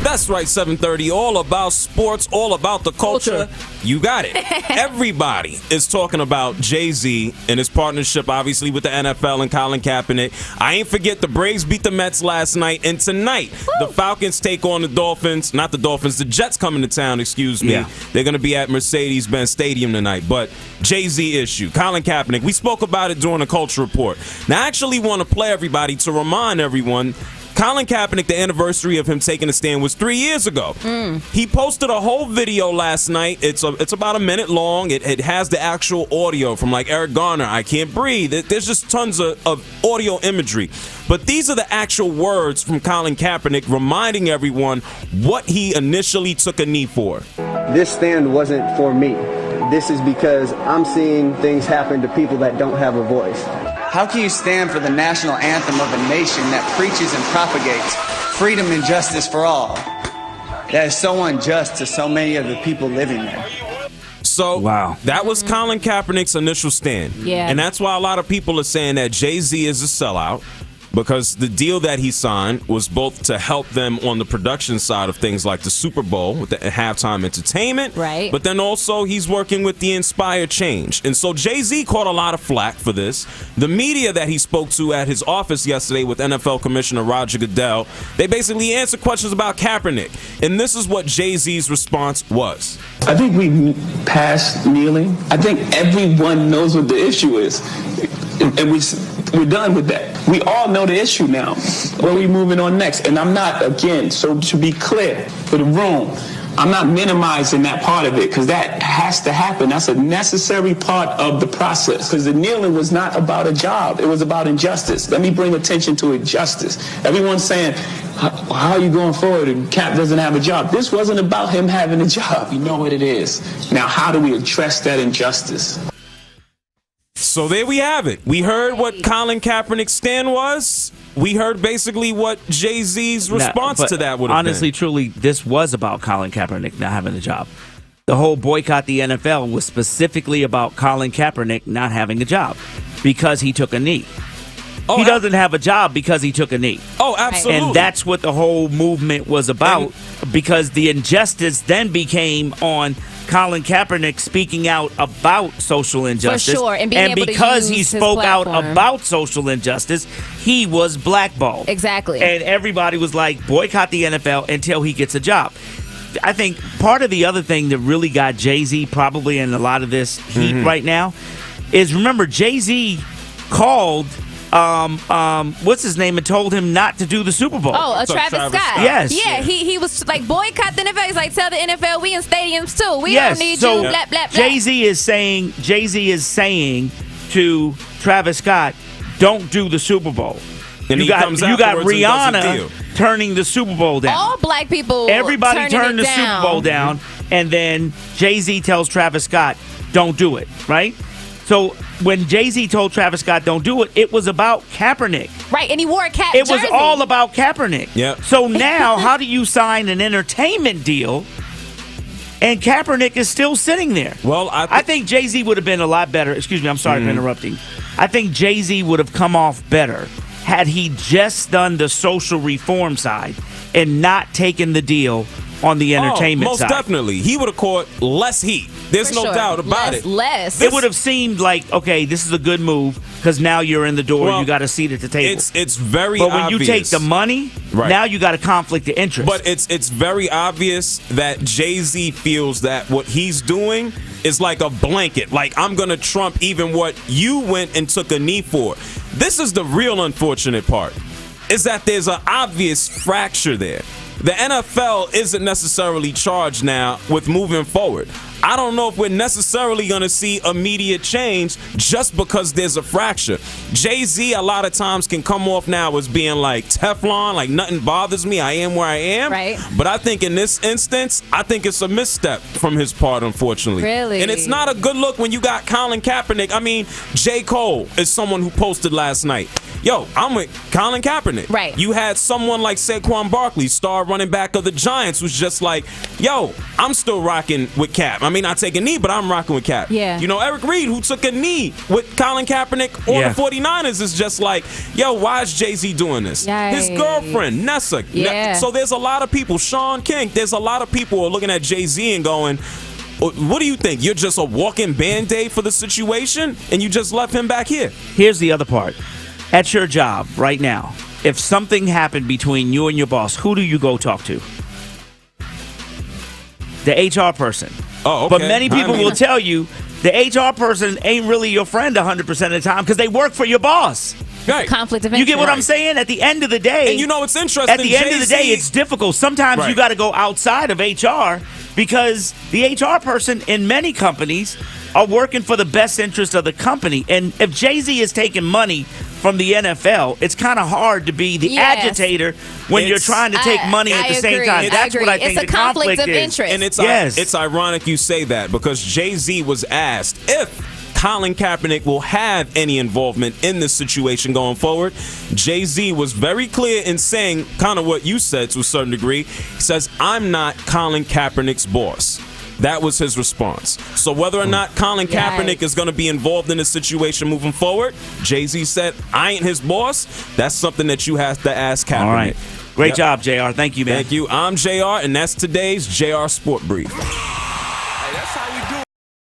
That's right, 730, all about sports, all about the culture. You got it. Everybody is talking about Jay-Z and his partnership, obviously, with the NFL and Colin Kaepernick. I ain't forget the Braves beat the Mets last night, and tonight the Falcons take on the Dolphins. Not the Dolphins, the Jets coming to town, excuse me. Yeah. They're going to be at Mercedes-Benz Stadium tonight. But Jay-Z issue, Colin Kaepernick, we spoke about it during the Culture Report. Now, I actually want to play everybody to remind everyone, Colin Kaepernick, the anniversary of him taking a stand was 3 years ago. He posted a whole video last night. It's about a minute long. It has the actual audio from like Eric Garner, I Can't Breathe. There's just tons of audio imagery. But these are the actual words from Colin Kaepernick reminding everyone what he initially took a knee for. This stand wasn't for me. This is because I'm seeing things happen to people that don't have a voice. How can you stand for the national anthem of a nation that preaches and propagates freedom and justice for all? That is so unjust to so many of the people living there. So that was Colin Kaepernick's initial stand. Yeah. And that's why a lot of people are saying that Jay-Z is a sellout, because the deal that he signed was both to help them on the production side of things like the Super Bowl with the halftime entertainment, right? But then also he's working with the Inspire Change. And so Jay-Z caught a lot of flack for this. The media that he spoke to at his office yesterday with NFL Commissioner Roger Goodell, they basically answered questions about Kaepernick. And this is what Jay-Z's response was. I think we passed kneeling. I think everyone knows what the issue is. And we're done with that. We all know the issue now. Where are we moving on next? And I'm not, again, so to be clear for the room, I'm not minimizing that part of it, because that has to happen. That's a necessary part of the process, because the kneeling was not about a job. It was about injustice. Let me bring attention to injustice. Everyone's saying, how are you going forward and Cap doesn't have a job? This wasn't about him having a job. You know what it is. Now, how do we address that injustice? So there we have it. We heard what Colin Kaepernick's stand was. We heard basically what Jay-Z's response to that would have been. Honestly, truly, this was about Colin Kaepernick not having a job. The whole boycott the NFL was specifically about Colin Kaepernick not having a job because he took a knee. He doesn't have a job because he took a knee. Oh, absolutely. And that's what the whole movement was about, because the injustice then became on Colin Kaepernick speaking out about social injustice. For sure. And being able because to he use his spoke out platform. about social injustice, he was blackballed. Exactly. And everybody was like, boycott the NFL until he gets a job. I think part of the other thing that really got Jay-Z probably in a lot of this heat right now is, remember, Jay-Z called what's his name and told him not to do the Super Bowl. Oh, Travis Scott. Yes. Yeah, he was like, boycott the NFL. He's like, tell the NFL we in stadiums too. We Yes. don't need So you. Blah, blah, blah. Jay-Z is saying to Travis Scott, don't do the Super Bowl. And you got Rihanna turning the Super Bowl down. All black people. Everybody turned the down. Super Bowl down, and then Jay-Z tells Travis Scott, don't do it, right? So when Jay-Z told Travis Scott don't do it, it was about Kaepernick. Right, and he wore a Cap It jersey. was all about Kaepernick. Yep. So now, how do you sign an entertainment deal and Kaepernick is still sitting there? Well, I think Jay-Z would have been a lot better. Excuse me, I'm sorry for interrupting. I think Jay-Z would have come off better had he just done the social reform side and not taken the deal on the entertainment most side. Most definitely. He would have caught less heat. There's no doubt about it. Less. It would have seemed like, okay, this is a good move because now you're in the door. Well, you got a seat at the table. It's very But when obvious. you take the money, now you got a conflict of interest. But it's very obvious that Jay-Z feels that what he's doing is like a blanket. Like, I'm going to trump even what you went and took a knee for. This is the real unfortunate part, is that there's an obvious fracture there. The NFL isn't necessarily charged now with moving forward. I don't know if we're necessarily going to see immediate change just because there's a fracture. Jay-Z a lot of times can come off now as being like Teflon, like nothing bothers me, I am where I am. Right. But I think in this instance, I think it's a misstep from his part, unfortunately. Really? And it's not a good look when you got Colin Kaepernick. I mean, J. Cole is someone who posted last night. yo, I'm with Colin Kaepernick. Right. You had someone like Saquon Barkley, star running back of the Giants, who's just like, yo, I'm still rocking with Cap. I mean, I take a knee, but I'm rocking with Cap. Yeah. You know, Eric Reed, who took a knee with Colin Kaepernick on Yeah. the 49ers, is just like, yo, why is Jay-Z doing this? His Yikes. girlfriend, Nessa. Yeah. So there's a lot of people, Sean King, there's a lot of people who are looking at Jay-Z and going, what do you think? You're just a walking Band-Aid for the situation, and you just left him back here? Here's the other part. At your job right now, if something happened between you and your boss, who do you go talk to? The HR person. Oh, okay. But many people will tell you the HR person ain't really your friend 100% of the time because they work for your boss. Right. Conflict of You interest. get what I'm saying? At the end of the day, And you know what's interesting? at the end of the day, Jay-Z it's difficult. Sometimes you Right. got to go outside of HR because the HR person in many companies are working for the best interest of the company. And if Jay-Z is taking money from the NFL, it's kind of hard to be the Yes. agitator when you're trying to take money at the same agree. time. That's agree. what I think it's the a conflict of is. interest. And Yes. it's ironic you say that because Jay-Z was asked if Colin Kaepernick will have any involvement in this situation going forward. Jay-Z was very clear in saying kind of what you said to a certain degree. He says, I'm not Colin Kaepernick's boss. That was his response. So whether or not Colin Kaepernick is going to be involved in this situation moving forward, Jay-Z said, I ain't his boss. That's something that you have to ask Kaepernick. All right. Great Yep. job, JR. Thank you, man. Thank you. I'm JR, and that's today's JR Sport Brief. Hey, that's